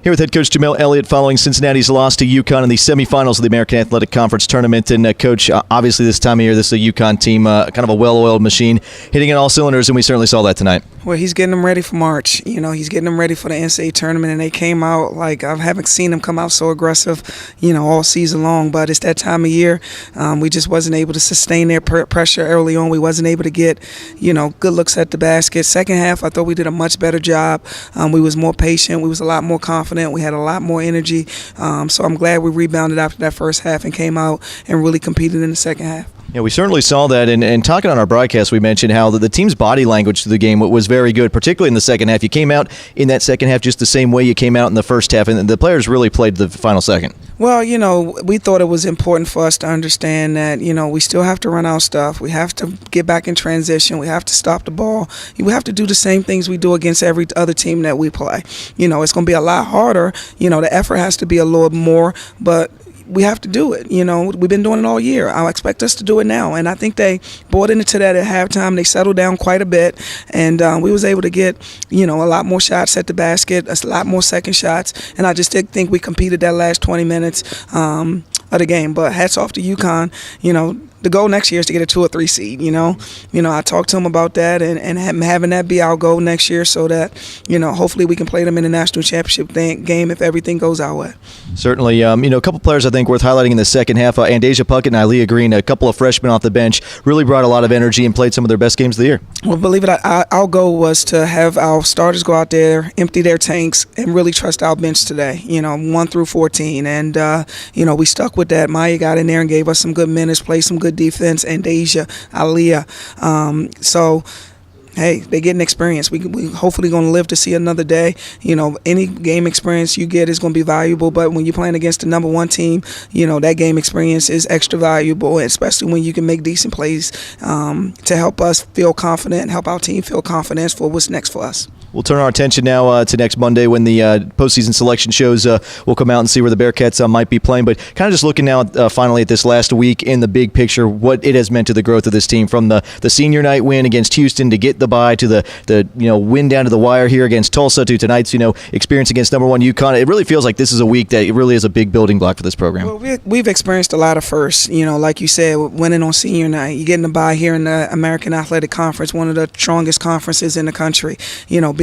Here with head coach Jamelle Elliott following Cincinnati's loss to UConn in the semifinals of the American Athletic Conference tournament. And Coach, obviously this time of year, this is a UConn team, kind of a well-oiled machine, hitting in all cylinders, and we certainly saw that tonight. Well, he's getting them ready for March. You know, he's getting them ready for the NCAA tournament, and they came out like I haven't seen them come out so aggressive, all season long. But it's that time of year. We just wasn't able to sustain their pressure early on. We wasn't able to get, good looks at the basket. Second half, I thought we did a much better job. We was more patient. We was a lot more confident. We had a lot more energy. So I'm glad we rebounded after that first half and came out and really competed in the second half. Yeah, we certainly saw that, and talking on our broadcast, we mentioned how the team's body language to the game was very good, particularly in the second half. You came out in that second half just the same way you came out in the first half, and the players really played the final second. Well, we thought it was important for us to understand that, we still have to run our stuff. We have to get back in transition. We have to stop the ball. We have to do the same things we do against every other team that we play. It's going to be a lot harder. The effort has to be a little more, but we have to do it. We've been doing it all year. I expect us to do it now. And I think they bought into that at halftime. They settled down quite a bit. And we was able to get, a lot more shots at the basket, a lot more second shots. And I just did think we competed that last 20 minutes of the game. But hats off to UConn. The goal next year is to get a 2 or 3 seed. I talked to them about that and having that be our goal next year so that, hopefully we can play them in the national championship game if everything goes our way. Certainly. A couple players I think worth highlighting in the second half. Andasia Puckett and Ilea Green, a couple of freshmen off the bench, really brought a lot of energy and played some of their best games of the year. Well, believe it, our goal was to have our starters go out there, empty their tanks, and really trust our bench today, 1 through 14. And, we stuck with that. Maya got in there and gave us some good minutes, played some good defense, Andasia, Ilea. Hey, they get an experience. We hopefully going to live to see another day. Any game experience you get is going to be valuable, but when you're playing against the number one team, that game experience is extra valuable, especially when you can make decent plays to help us feel confident and help our team feel confidence for what's next for us. We'll turn our attention now to next Monday when the postseason selection shows. We'll come out and see where the Bearcats might be playing. But kind of just looking now finally at this last week in the big picture, what it has meant to the growth of this team from the senior night win against Houston to get the bye to the win down to the wire here against Tulsa to tonight's experience against number one UConn. It really feels like this is a week that it really is a big building block for this program. Well, we've experienced a lot of firsts. Like you said, winning on senior night, you're getting the bye here in the American Athletic Conference, one of the strongest conferences in the country.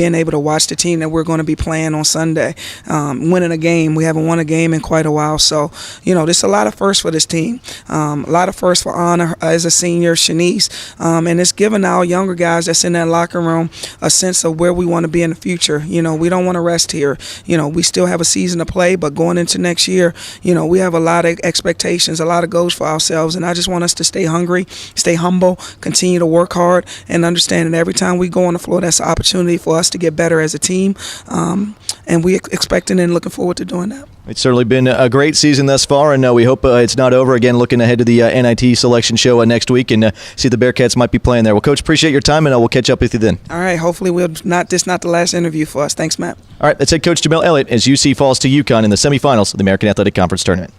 Being able to watch the team that we're going to be playing on Sunday, winning a game. We haven't won a game in quite a while. So, there's a lot of firsts for this team. A lot of firsts for Anna as a senior, Shanice. And it's given our younger guys that's in that locker room a sense of where we want to be in the future. We don't want to rest here. We still have a season to play, but going into next year, we have a lot of expectations, a lot of goals for ourselves. And I just want us to stay hungry, stay humble, continue to work hard, and understand that every time we go on the floor, that's an opportunity for us to get better as a team, and we're expecting and looking forward to doing that. It's certainly been a great season thus far, and we hope it's not over. Again, looking ahead to the NIT selection show next week and see if the Bearcats might be playing there. Well, Coach, appreciate your time, and we'll catch up with you then. All right. Hopefully this is not the last interview for us. Thanks, Matt. All right. That's head coach Jamelle Elliott as UC falls to UConn in the semifinals of the American Athletic Conference tournament.